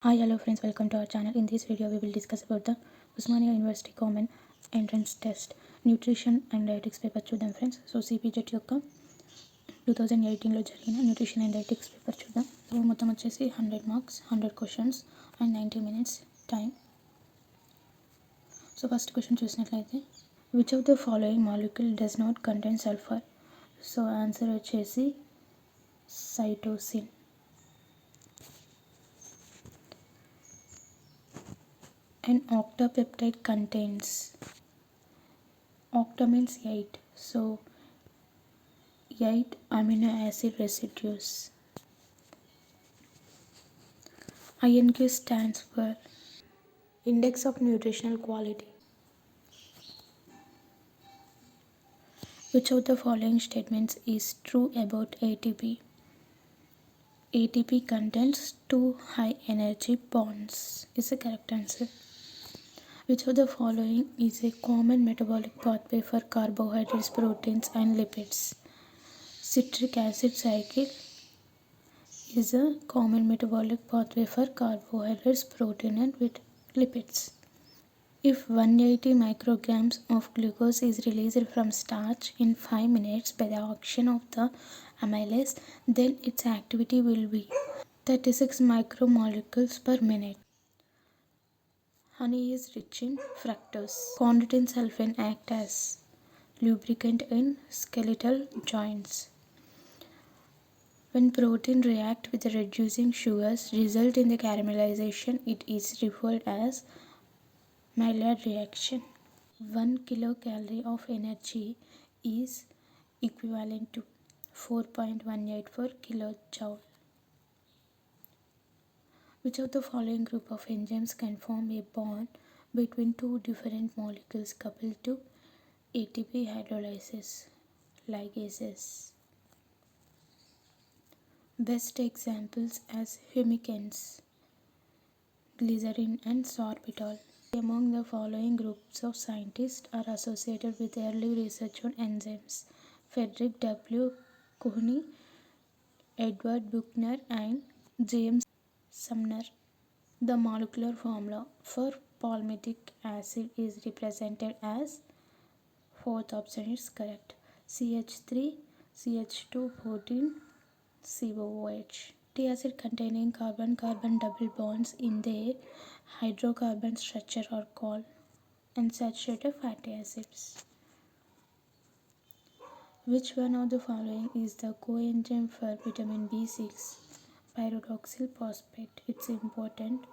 Hi, hello friends, welcome to our channel. In this video, we will discuss about the Usmania University Common Entrance Test Nutrition and Dietetics paper చూద్దాం friends. So సిపిజెట్ యొక్క 2018లో జరిగిన nutrition and dietetics paper చూద్దాం. So మొత్తం వచ్చేసి 100 marks, 100 questions and 90 minutes time. So first question చూసినట్లయితే which of the following molecule does not contain sulphur? So answer వచ్చేసి cytosine. An octapeptide contains, octa means 8, so 8 amino acid residues. INQ stands for Index of Nutritional Quality. Which of the following statements is true about ATP? ATP contains 2 high energy bonds is the correct answer. Which of the following is a common metabolic pathway for carbohydrates, proteins and lipids? Citric acid cycle is a common metabolic pathway for carbohydrates, protein and lipids. If 180 micrograms of glucose is released from starch in 5 minutes by the action of the amylase, then its activity will be 36 micromolecules per minute. Honey is rich in fructose. Chondroitin sulfate act as lubricant in skeletal joints. When protein react with reducing sugars result in the caramelization, it is referred as Maillard reaction. 1 kilocalorie of energy is equivalent to 4.184 kilojoule. Which of the following group of enzymes can form a bond between two different molecules coupled to ATP hydrolysis? Ligases. Best examples as humectants, glycerin and sorbitol. Among the following groups of scientists are associated with early research on enzymes: Frederick W. Cooney, Edward Buchner and James Sumner. The molecular formula for palmitic acid is represented as, fourth option is correct, CH3 CH2 COOH. Fatty acid containing carbon-carbon double bonds in their hydrocarbon structure are called unsaturated fatty acids. Which one of the following is the coenzyme for vitamin B6? Pyridoxal phosphate. It's important.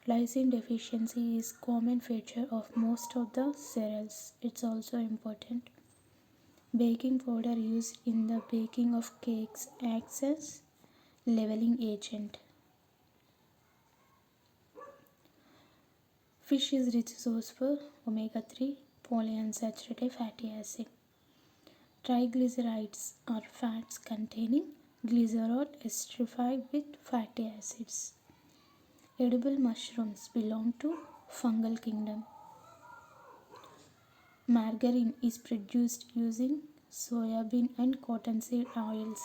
Lysine deficiency is common feature of most of the cereals. It's also important. Baking powder used in the baking of cakes acts as leveling agent. Fish is rich source for omega-3 polyunsaturated fatty acid. Triglycerides are fats containing glycerol esterified with fatty acids. Edible mushrooms belong to fungal kingdom. Margarine is produced using soybean and cottonseed oils.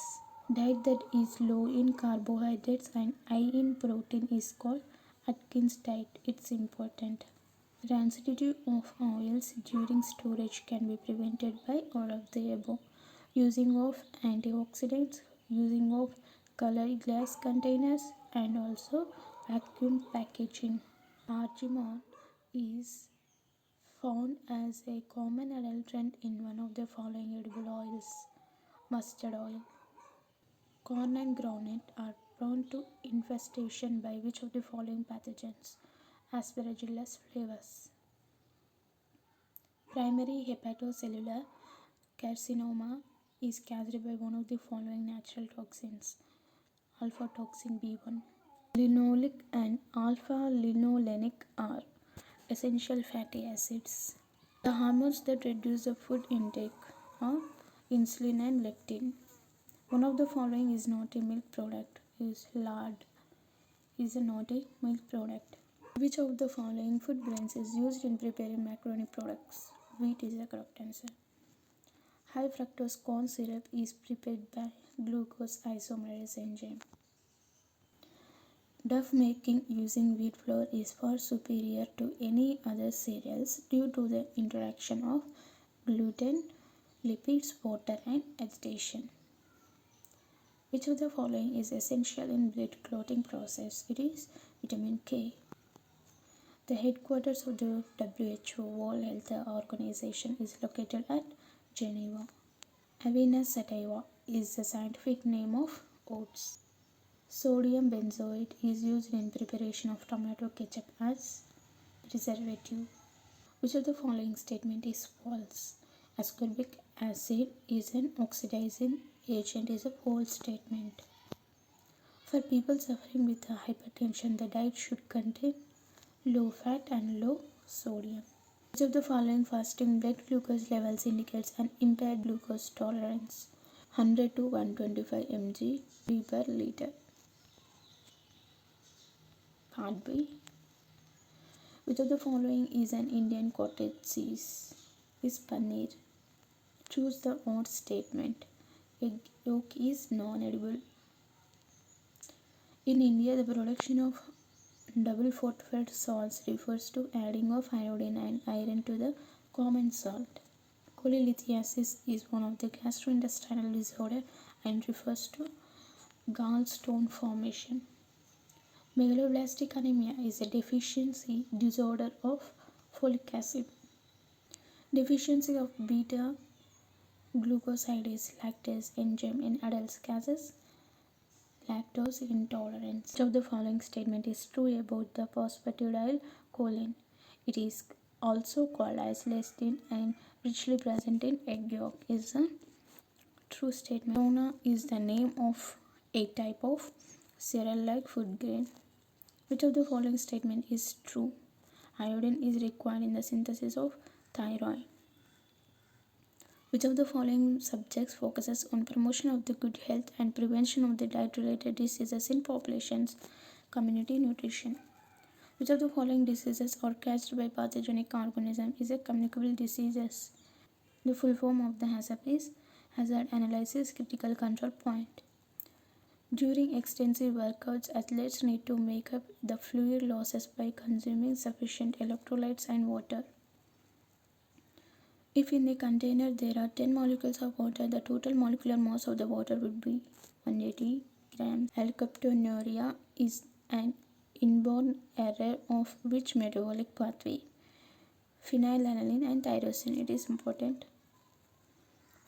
Diet that is low in carbohydrates and high in protein is called Atkins diet. It's important. Rancidity of oils during storage can be prevented by all of the above: using of antioxidants, using of colored glass containers, and also vacuum packaging. Argemone is found as a common adulterant in one of the following edible oils: mustard oil. Corn and groundnut are prone to infestation by which of the following pathogens? Aspergillus flavus. Primary hepatocellular carcinoma is caused by one of the following natural toxins: alpha toxin B1. Linoleic and alpha linolenic are essential fatty acids. The hormones that reduce the food intake are insulin and leptin. One of the following is not a milk product. Lard is not a milk product. Which of the following food grains is used in preparing macaroni products? Wheat is the correct answer. High fructose corn syrup is prepared by glucose isomerase enzyme. Dough making using wheat flour is far superior to any other cereals due to the interaction of gluten, lipids, water, and agitation. Which of the following is essential in blood clotting process? It is vitamin K. The headquarters of the WHO World Health Organization is located at Geneva. Avena sativa is the scientific name of oats. Sodium benzoate is used in preparation of tomato ketchup as preservative. Which of the following statement is false? Ascorbic acid is an oxidizing agent is a false statement. For people suffering with hypertension, the diet should contain low fat and low sodium. Which of the following fasting blood glucose levels indicates an impaired glucose tolerance? 100 to 125 mg per liter. Part B. Which of the following is an Indian cottage cheese? Is paneer. Choose the odd statement. Egg yolk is non-edible. In India, the production of double fortified salts refers to adding of iodine and iron to the common salt. Cholelithiasis is one of the gastrointestinal disorder and refers to gallstone formation. Megaloblastic anemia is a deficiency disorder of folic acid. Deficiency of beta glucosidase lactase enzyme in adults causes lactose intolerance. Which of the following statement is true about the phosphatidylcholine? It is also called as lecithin and richly present in egg yolk is a true statement. Quinoa is the name of a type of cereal-like food grain. Which of the following statement is true? Iodine is required in the synthesis of thyroid. Which of the following subjects focuses on promotion of the good health and prevention of the diet-related diseases in populations? Community nutrition. Which of the following diseases are caused by pathogenic organism is a communicable diseases? The full form of the HACCP is Hazard Analysis Critical Control Point. During extensive workouts, athletes need to make up the fluid losses by consuming sufficient electrolytes and water. If in a container there are 10 molecules of water, the total molecular mass of the water would be 180 grams. Alkaptonuria is an inborn error of which metabolic pathway? Phenylalanine and tyrosine. It is important.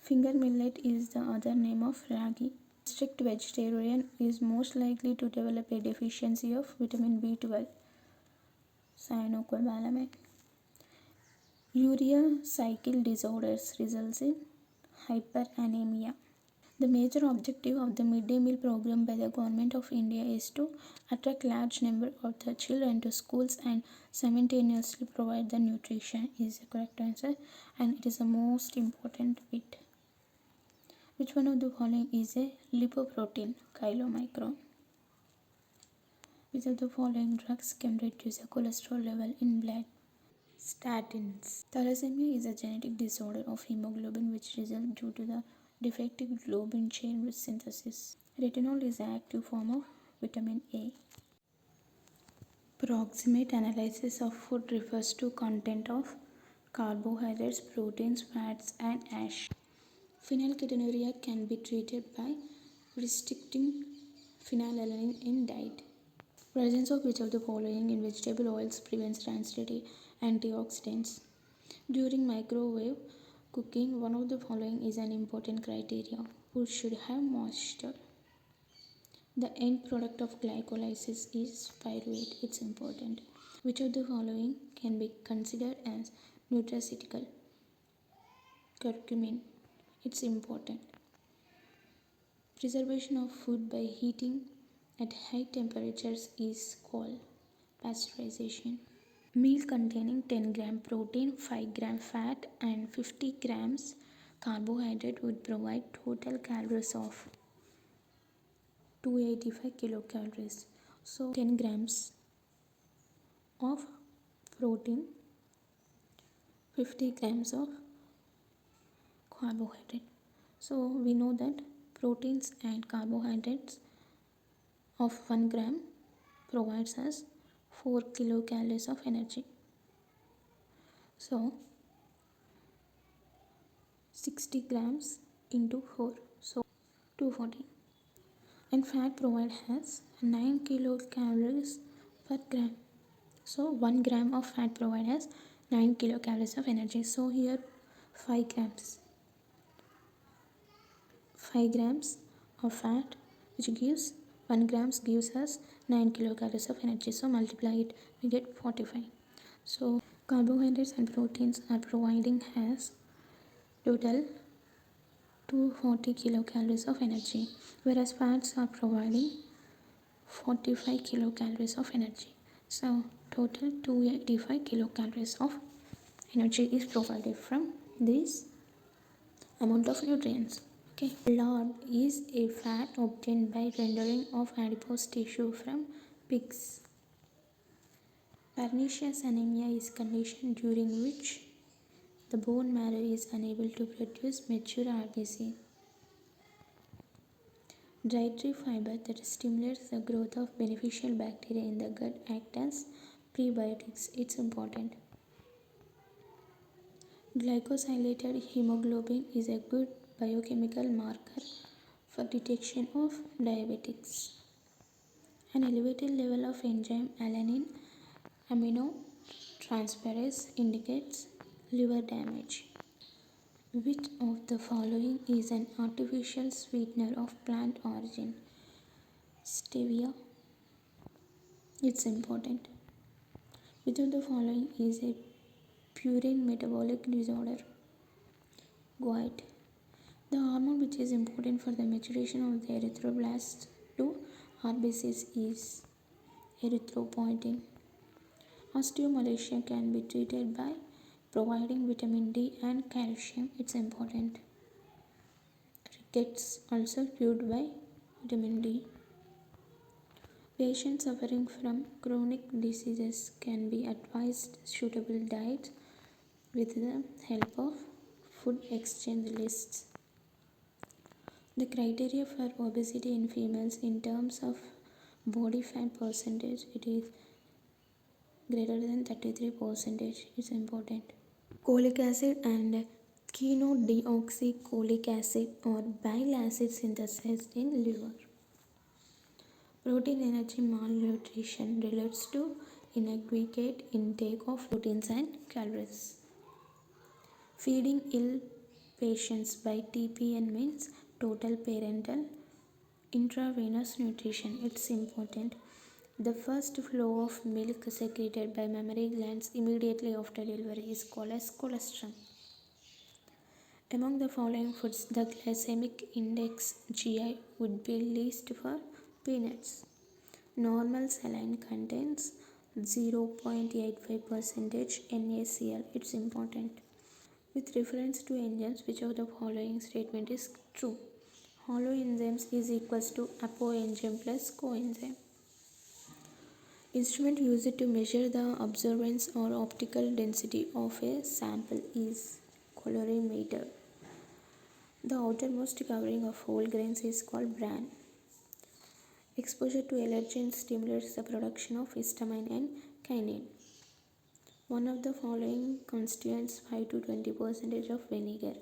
Finger millet is the other name of ragi. Strict vegetarian is most likely to develop a deficiency of vitamin B12. Cyanocobalamin. Urea cycle disorders results in hyperanemia. The major objective of the midday meal program by the government of India is to attract large number of the children to schools and simultaneously provide the nutrition is the correct answer, and it is the most important bit. Which one of the following is a lipoprotein? Chylomicron. Which of the following drugs can reduce the cholesterol level in blood? Statins. Thalassemia is a genetic disorder of hemoglobin which results due to the defective globin chain synthesis. Retinol is an active form of vitamin A. Proximate analysis of food refers to content of carbohydrates, proteins, fats, and ash. Phenylketonuria can be treated by restricting phenylalanine in diet. Presence of which of the following in vegetable oils prevents transitive antioxidants? During microwave cooking, one of the following is an important criteria. Food should have moisture. The end product of glycolysis is pyruvate. It's important. Which of the following can be considered as nutraceutical? Curcumin. It's important. Preservation of food by heating at high temperatures is called pasteurization. Meal containing 10 gram protein, 5 gram fat and 50 grams carbohydrate would provide total calories of 285 kilocalories. So 10 grams of protein, 50 grams of carbohydrate. So we know that proteins and carbohydrates of 1 gram provides us 4 kilocalories of energy. So 60 grams into 4, so 240. And fat provided has 9 kilocalories per gram. So 1 gram of fat provides has 9 kilocalories of energy. So here 5 grams. 5 grams of fat which gives 1 grams gives us 9 kilocalories of energy. So multiply it, we get 45. So carbohydrates and proteins are providing has total 240 kilocalories of energy, whereas fats are providing 45 kilocalories of energy. So total 285 kilocalories of energy is provided from this amount of nutrients. Okay. Lard is a fat obtained by rendering of adipose tissue from pigs. Pernicious anemia is condition during which the bone marrow is unable to produce mature RBC. Dietary fiber that stimulates the growth of beneficial bacteria in the gut act as prebiotics. It's important. Glycosylated hemoglobin is a good biochemical marker for detection of diabetics. An elevated level of enzyme alanine aminotransferase indicates liver damage. Which of the following is an artificial sweetener of plant origin? Stevia. It's important. Which of the following is a purine metabolic disorder? Gout. The hormone which is important for the maturation of the erythroblasts to RBCs is erythropoietin. Osteomalacia can be treated by providing vitamin D and calcium. It's important. Rickets also cured by vitamin D. Patients suffering from chronic diseases can be advised suitable diets with the help of food exchange lists. The criteria for obesity in females in terms of body fat percentage, it is greater than 33% is important. Cholic acid and chenodeoxycholic acid or bile acid synthesized in liver. Protein energy malnutrition relates to inadequate intake of proteins and calories. Feeding ill patients by TPN means total parental intravenous nutrition. It's important. The first flow of milk secreted by mammary glands immediately after delivery is called as colostrum. Among the following foods, the glycemic index GI would be least for peanuts. Normal saline contains 0.85% NaCl. It's important. With reference to enzymes, which of the following statement is true? Holoenzymes is equals to apoenzyme plus coenzyme. Instrument used to measure the absorbance or optical density of a sample is colorimeter. The outermost covering of whole grains is called bran. Exposure to allergens stimulates the production of histamine and kinin. One of the following constituents 5 to 20% of vinegar,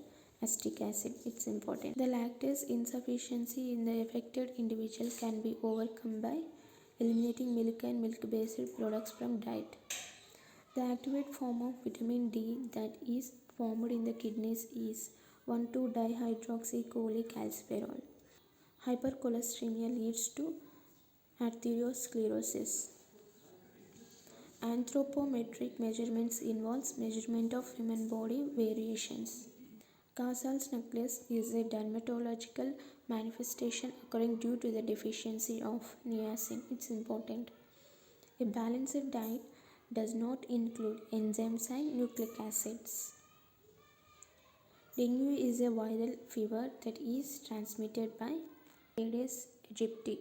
acetic acid. It's important. The lactase insufficiency in the affected individual can be overcome by eliminating milk and milk-based products from diet. The activate form of vitamin D that is formed in the kidneys is 1,2-dihydroxycholecalciferol. Hypercholesteremia leads to arteriosclerosis. Anthropometric measurements involves measurement of human body variations. Casal's necklace is a dermatological manifestation occurring due to the deficiency of niacin. It's important. A balanced diet does not include enzymes and nucleic acids. Dengue is a viral fever that is transmitted by Aedes aegypti.